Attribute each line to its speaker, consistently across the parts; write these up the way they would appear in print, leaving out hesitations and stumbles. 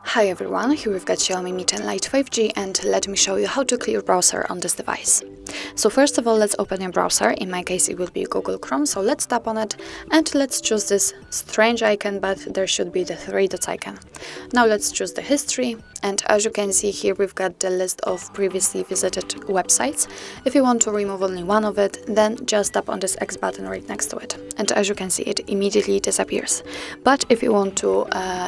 Speaker 1: Hi everyone, here we've got Xiaomi Mi 10 Lite 5G, and let me show you how to clear browser on this device. So first of all, let's open your browser. In my case it will be Google Chrome, so let's tap on it and let's choose this strange icon, but there should be the 3 dots icon. Now let's choose the history, and as you can see here we've got the list of previously visited websites. If you want to remove only one of it, then just tap on this X button right next to it, and as you can see it immediately disappears. But if you want to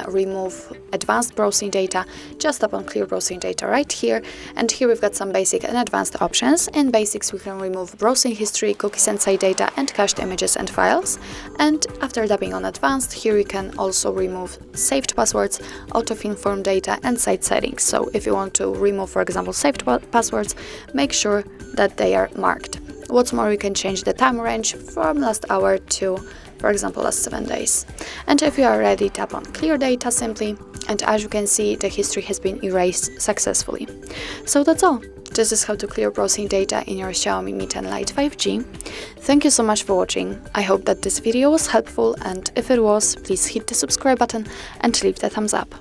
Speaker 1: remove advanced browsing data, just tap on clear browsing data right here, and here we've got some basic and advanced options. In basics we can remove browsing history, cookies and site data, and cached images and files, and after tapping on advanced, here you can also remove saved passwords, auto-fill form data, and site settings. So if you want to remove, for example, saved passwords, make sure that they are marked. What's more, you can change the time range from last hour to, for example, last 7 days. And if you are ready, tap on clear data simply, and as you can see, the history has been erased successfully. So that's all. This is how to clear browsing data in your Xiaomi Mi 10 Lite 5G. Thank you so much for watching. I hope that this video was helpful, and if it was, please hit the subscribe button and leave the thumbs up.